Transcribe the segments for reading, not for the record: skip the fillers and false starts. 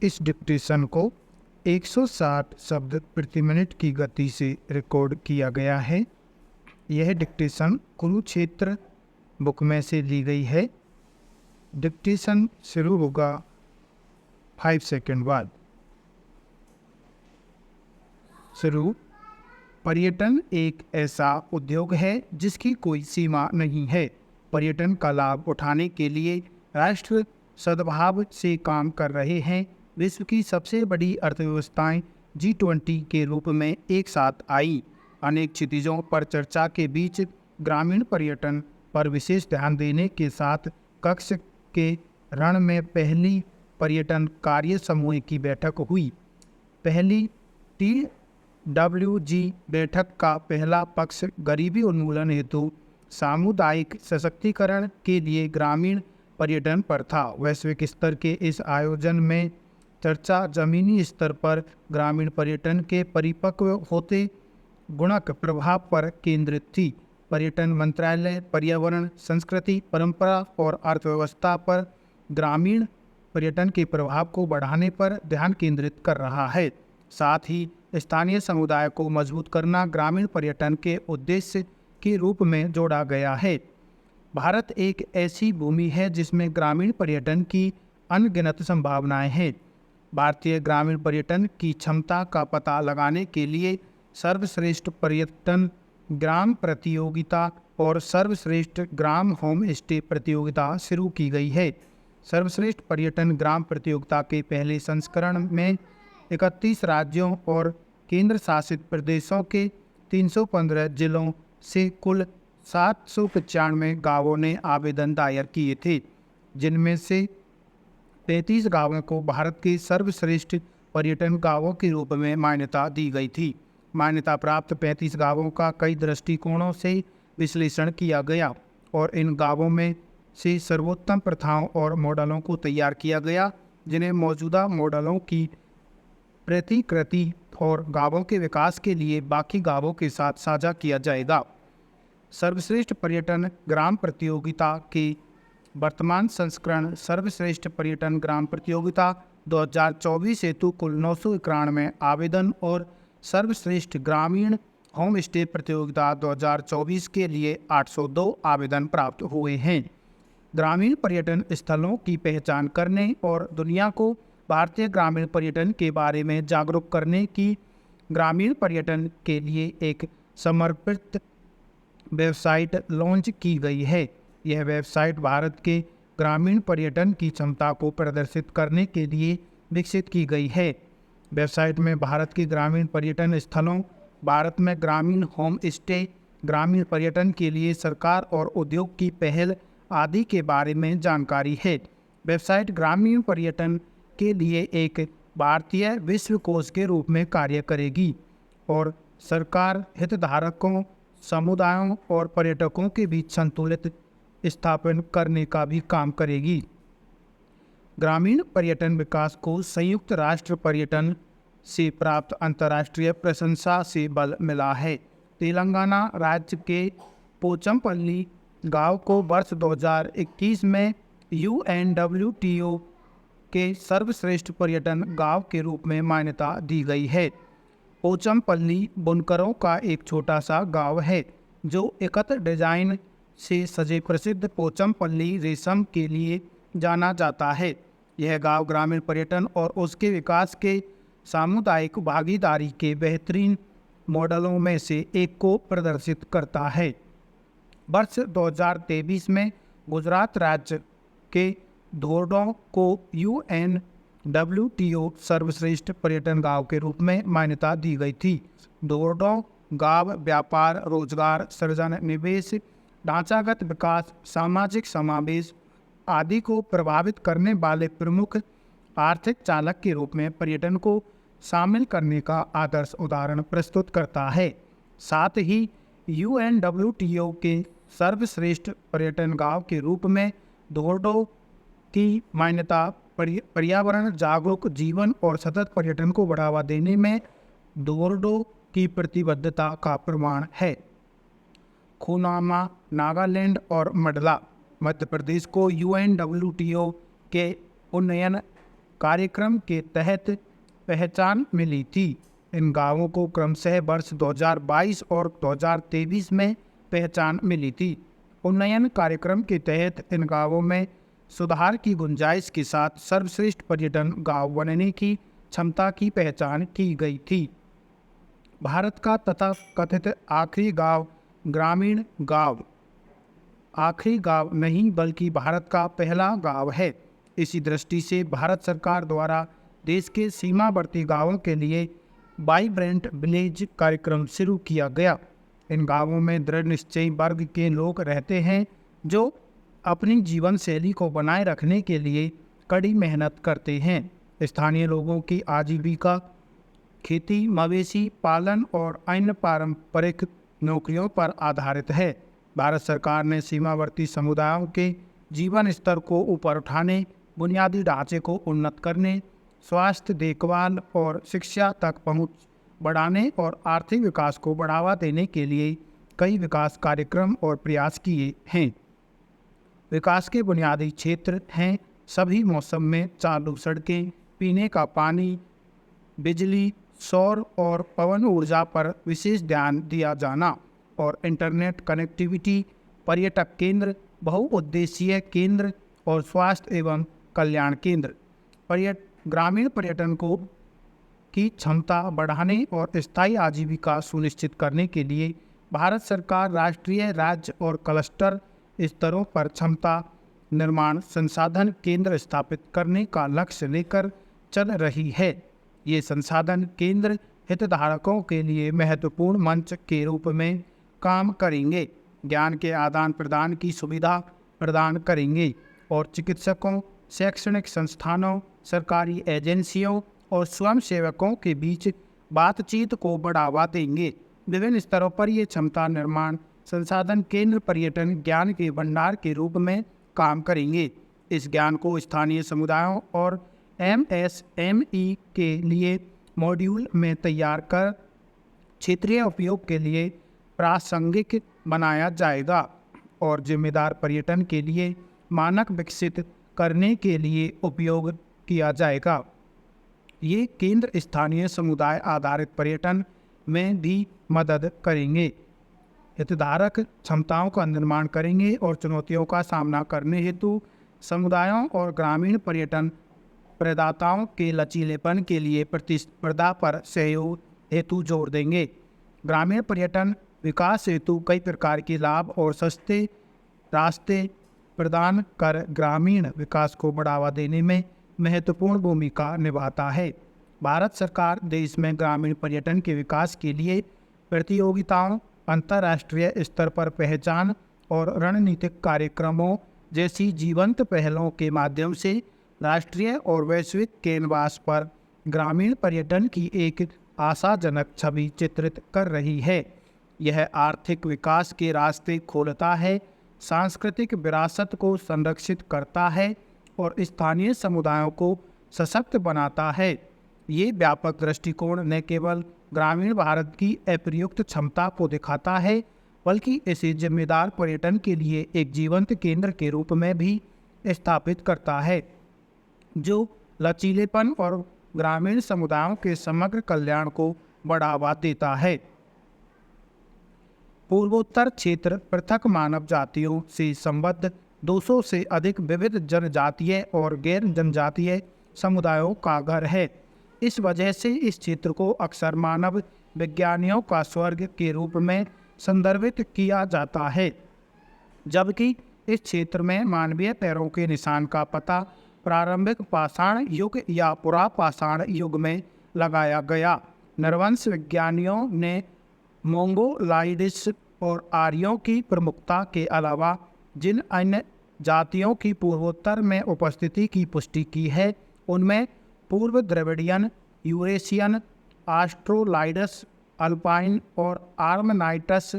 इस डिक्टेशन को 160 शब्द प्रति मिनट की गति से रिकॉर्ड किया गया है। यह डिक्टेशन कुरुक्षेत्र बुक में से ली गई है। डिक्टेशन शुरू होगा 5 सेकंड बाद। शुरू। पर्यटन एक ऐसा उद्योग है जिसकी कोई सीमा नहीं है। पर्यटन का लाभ उठाने के लिए राष्ट्र सद्भाव से काम कर रहे हैं। विश्व की सबसे बड़ी अर्थव्यवस्थाएं G20 के रूप में एक साथ आई। अनेक क्षितिजों पर चर्चा के बीच ग्रामीण पर्यटन पर विशेष ध्यान देने के साथ कक्ष के रण में पहली पर्यटन कार्य समूह की बैठक हुई। पहली TWG बैठक का पहला पक्ष गरीबी उन्मूलन हेतु सामुदायिक सशक्तिकरण के लिए ग्रामीण पर्यटन पर था। वैश्विक स्तर के इस आयोजन में चर्चा जमीनी स्तर पर ग्रामीण पर्यटन के परिपक्व होते गुणक प्रभाव पर केंद्रित थी। पर्यटन मंत्रालय पर्यावरण, संस्कृति, परंपरा और अर्थव्यवस्था पर ग्रामीण पर्यटन के प्रभाव को बढ़ाने पर ध्यान केंद्रित कर रहा है। साथ ही स्थानीय समुदाय को मजबूत करना ग्रामीण पर्यटन के उद्देश्य के रूप में जोड़ा गया है। भारत एक ऐसी भूमि है जिसमें ग्रामीण पर्यटन की अनगिनत संभावनाएं हैं। भारतीय ग्रामीण पर्यटन की क्षमता का पता लगाने के लिए सर्वश्रेष्ठ पर्यटन ग्राम प्रतियोगिता और सर्वश्रेष्ठ ग्राम होम स्टे प्रतियोगिता शुरू की गई है। सर्वश्रेष्ठ पर्यटन ग्राम प्रतियोगिता के पहले संस्करण में 31 राज्यों और केंद्र शासित प्रदेशों के 315 जिलों से कुल 795 गांवों ने आवेदन दायर किए थे, जिनमें से 33 गांवों को भारत के सर्वश्रेष्ठ पर्यटन गांवों के रूप में मान्यता दी गई थी। मान्यता प्राप्त 35 गांवों का कई दृष्टिकोणों से विश्लेषण किया गया और इन गांवों में से सर्वोत्तम प्रथाओं और मॉडलों को तैयार किया गया, जिन्हें मौजूदा मॉडलों की प्रतिकृति और गांवों के विकास के लिए बाकी गांवों के साथ साझा किया जाएगा। सर्वश्रेष्ठ पर्यटन ग्राम प्रतियोगिता के वर्तमान संस्करण सर्वश्रेष्ठ पर्यटन ग्राम प्रतियोगिता 2024 हेतु कुल 991 आवेदन और सर्वश्रेष्ठ ग्रामीण होम स्टे प्रतियोगिता 2024 के लिए 802 आवेदन प्राप्त हुए हैं। ग्रामीण पर्यटन स्थलों की पहचान करने और दुनिया को भारतीय ग्रामीण पर्यटन के बारे में जागरूक करने की ग्रामीण पर्यटन के लिए एक समर्पित वेबसाइट लॉन्च की गई है। यह वेबसाइट भारत के ग्रामीण पर्यटन की क्षमता को प्रदर्शित करने के लिए विकसित की गई है। वेबसाइट में भारत के ग्रामीण पर्यटन स्थलों, भारत में ग्रामीण होम स्टे, ग्रामीण पर्यटन के लिए सरकार और उद्योग की पहल आदि के बारे में जानकारी है। वेबसाइट ग्रामीण पर्यटन के लिए एक भारतीय विश्वकोश के रूप में कार्य करेगी और सरकार, हितधारकों, समुदायों और पर्यटकों के बीच संतुलित स्थापन करने का भी काम करेगी। ग्रामीण पर्यटन विकास को संयुक्त राष्ट्र पर्यटन से प्राप्त अंतर्राष्ट्रीय प्रशंसा से बल मिला है। तेलंगाना राज्य के पोचमपल्ली गांव को वर्ष 2021 में UNWTO के सर्वश्रेष्ठ पर्यटन गांव के रूप में मान्यता दी गई है। पोचमपल्ली बुनकरों का एक छोटा सा गांव है जो एकत्र डिजाइन से सजे प्रसिद्ध पोचमपल्ली रेशम के लिए जाना जाता है। यह गांव ग्रामीण पर्यटन और उसके विकास के सामुदायिक भागीदारी के बेहतरीन मॉडलों में से एक को प्रदर्शित करता है। वर्ष 2023 में गुजरात राज्य के धोरडों को UNWTO सर्वश्रेष्ठ पर्यटन गांव के रूप में मान्यता दी गई थी। धोरडों गांव व्यापार, रोजगार सृजन, निवेश, ढांचागत विकास, सामाजिक समावेश आदि को प्रभावित करने वाले प्रमुख आर्थिक चालक के रूप में पर्यटन को शामिल करने का आदर्श उदाहरण प्रस्तुत करता है। साथ ही UNWTO के सर्वश्रेष्ठ पर्यटन गांव के रूप में धोरडो की मान्यता पर्यावरण जागरूक जीवन और सतत पर्यटन को बढ़ावा देने में धोरडो की प्रतिबद्धता का प्रमाण है। खुनामा, नागालैंड और मंडला मध्य प्रदेश को UNWTO के उन्नयन कार्यक्रम के तहत पहचान मिली थी। इन गांवों को क्रमशः वर्ष 2022 और 2023 में पहचान मिली थी। उन्नयन कार्यक्रम के तहत इन गांवों में सुधार की गुंजाइश के साथ सर्वश्रेष्ठ पर्यटन गांव बनने की क्षमता की पहचान की गई थी। भारत का तथा कथित आखिरी गांव ग्रामीण गांव आखिरी गांव नहीं बल्कि भारत का पहला गांव है। इसी दृष्टि से भारत सरकार द्वारा देश के सीमावर्ती गांवों के लिए वाइब्रेंट विलेज कार्यक्रम शुरू किया गया। इन गांवों में दृढ़ निश्चयी वर्ग के लोग रहते हैं जो अपनी जीवन शैली को बनाए रखने के लिए कड़ी मेहनत करते हैं। स्थानीय लोगों की आजीविका खेती, मवेशी पालन और अन्य पारंपरिक नौकरियों पर आधारित है। भारत सरकार ने सीमावर्ती समुदायों के जीवन स्तर को ऊपर उठाने, बुनियादी ढांचे को उन्नत करने, स्वास्थ्य देखभाल और शिक्षा तक पहुंच बढ़ाने और आर्थिक विकास को बढ़ावा देने के लिए कई विकास कार्यक्रम और प्रयास किए हैं। विकास के बुनियादी क्षेत्र हैं सभी मौसम में चालू सड़कें, पीने का पानी, बिजली, सौर और पवन ऊर्जा पर विशेष ध्यान दिया जाना और इंटरनेट कनेक्टिविटी, पर्यटक केंद्र, बहुउद्देशीय केंद्र और स्वास्थ्य एवं कल्याण केंद्र। ग्रामीण पर्यटन को की क्षमता बढ़ाने और स्थायी आजीविका सुनिश्चित करने के लिए भारत सरकार राष्ट्रीय, राज्य और क्लस्टर स्तरों पर क्षमता निर्माण संसाधन केंद्र स्थापित करने का लक्ष्य लेकर चल रही है। ये संसाधन केंद्र हितधारकों के लिए महत्वपूर्ण मंच के रूप में काम करेंगे, ज्ञान के आदान प्रदान की सुविधा प्रदान करेंगे और चिकित्सकों, शैक्षणिक संस्थानों, सरकारी एजेंसियों और स्वयंसेवकों के बीच बातचीत को बढ़ावा देंगे। विभिन्न स्तरों पर ये क्षमता निर्माण संसाधन केंद्र पर्यटन ज्ञान के भंडार के रूप में काम करेंगे। इस ज्ञान को स्थानीय समुदायों और MSME के लिए मॉड्यूल में तैयार कर क्षेत्रीय उपयोग के लिए प्रासंगिक बनाया जाएगा और जिम्मेदार पर्यटन के लिए मानक विकसित करने के लिए उपयोग किया जाएगा। ये केंद्र स्थानीय समुदाय आधारित पर्यटन में भी मदद करेंगे, हितधारक क्षमताओं का निर्माण करेंगे और चुनौतियों का सामना करने हेतु समुदायों और ग्रामीण पर्यटन प्रदाताओं के लचीलेपन के लिए प्रतिस्पर्धा पर सहयोग हेतु जोर देंगे। ग्रामीण पर्यटन विकास हेतु कई प्रकार के लाभ और सस्ते रास्ते प्रदान कर ग्रामीण विकास को बढ़ावा देने में महत्वपूर्ण भूमिका निभाता है। भारत सरकार देश में ग्रामीण पर्यटन के विकास के लिए प्रतियोगिताओं, अंतर्राष्ट्रीय स्तर पर पहचान और रणनीतिक कार्यक्रमों जैसी जीवंत पहलों के माध्यम से राष्ट्रीय और वैश्विक कैनवास पर ग्रामीण पर्यटन की एक आशाजनक छवि चित्रित कर रही है। यह आर्थिक विकास के रास्ते खोलता है, सांस्कृतिक विरासत को संरक्षित करता है और स्थानीय समुदायों को सशक्त बनाता है। ये व्यापक दृष्टिकोण न केवल ग्रामीण भारत की अप्रयुक्त क्षमता को दिखाता है, बल्कि इसे जिम्मेदार पर्यटन के लिए एक जीवंत केंद्र के रूप में भी स्थापित करता है, जो लचीलेपन और ग्रामीण समुदायों के समग्र कल्याण को बढ़ावा देता है। पूर्वोत्तर क्षेत्र पृथक मानव जातियों से संबद्ध 200 से अधिक विविध जनजातीय और गैर जनजातीय समुदायों का घर है। इस वजह से इस क्षेत्र को अक्सर मानव विज्ञानियों का स्वर्ग के रूप में संदर्भित किया जाता है, जबकि इस क्षेत्र में मानवीय पैरों के निशान का पता प्रारंभिक पाषाण युग या पुरापाषाण युग में लगाया गया। नरवंश विज्ञानियों ने मोंगोलाइड्स और आर्यों की प्रमुखता के अलावा जिन अन्य जातियों की पूर्वोत्तर में उपस्थिति की पुष्टि की है, उनमें पूर्व द्रविडियन, यूरेशियन, ऑस्ट्रोलाइडस, अल्पाइन और आर्मनाइटस,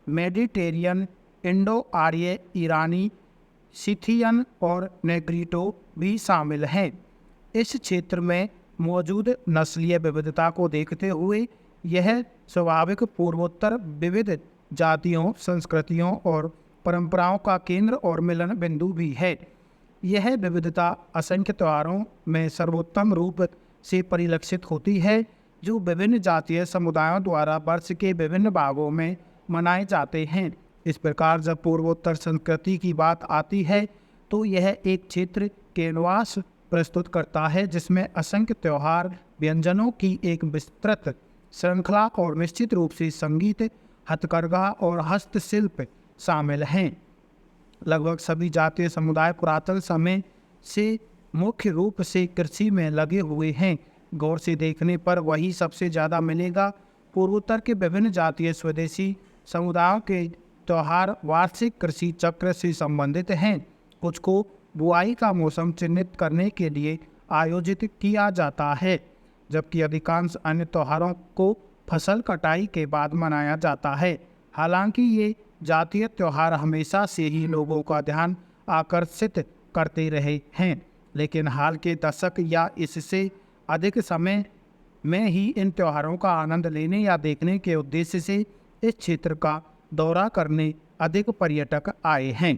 मेडिटेरियन, इंडो आर्य, ईरानी, सिथियन और नेग्रिटो भी शामिल हैं। इस क्षेत्र में मौजूद नस्लीय विविधता को देखते हुए यह स्वाभाविक पूर्वोत्तर विविध जातियों, संस्कृतियों और परंपराओं का केंद्र और मिलन बिंदु भी है। यह विविधता असंख्य त्योहारों में सर्वोत्तम रूप से परिलक्षित होती है, जो विभिन्न जातीय समुदायों द्वारा वर्ष के विभिन्न भागों में मनाए जाते हैं। इस प्रकार जब पूर्वोत्तर संस्कृति की बात आती है तो यह एक क्षेत्र कैनवास प्रस्तुत करता है जिसमें असंख्य त्योहार, व्यंजनों की एक विस्तृत श्रृंखला और निश्चित रूप से संगीत, हथकरघा और हस्तशिल्प शामिल हैं। लगभग सभी जातीय समुदाय पुरातन समय से मुख्य रूप से कृषि में लगे हुए हैं। गौर से देखने पर वही सबसे ज़्यादा मिलेगा। पूर्वोत्तर के विभिन्न जातीय स्वदेशी समुदायों के त्यौहार वार्षिक कृषि चक्र से संबंधित हैं। कुछ को बुआई का मौसम चिन्हित करने के लिए आयोजित किया जाता है, जबकि अधिकांश अन्य त्योहारों को फसल कटाई के बाद मनाया जाता है। हालांकि ये जातीय त्यौहार हमेशा से ही लोगों का ध्यान आकर्षित करते रहे हैं, लेकिन हाल के दशक या इससे अधिक समय में ही इन त्योहारों का आनंद लेने या देखने के उद्देश्य से इस क्षेत्र का दौरा करने अधिक पर्यटक आए हैं।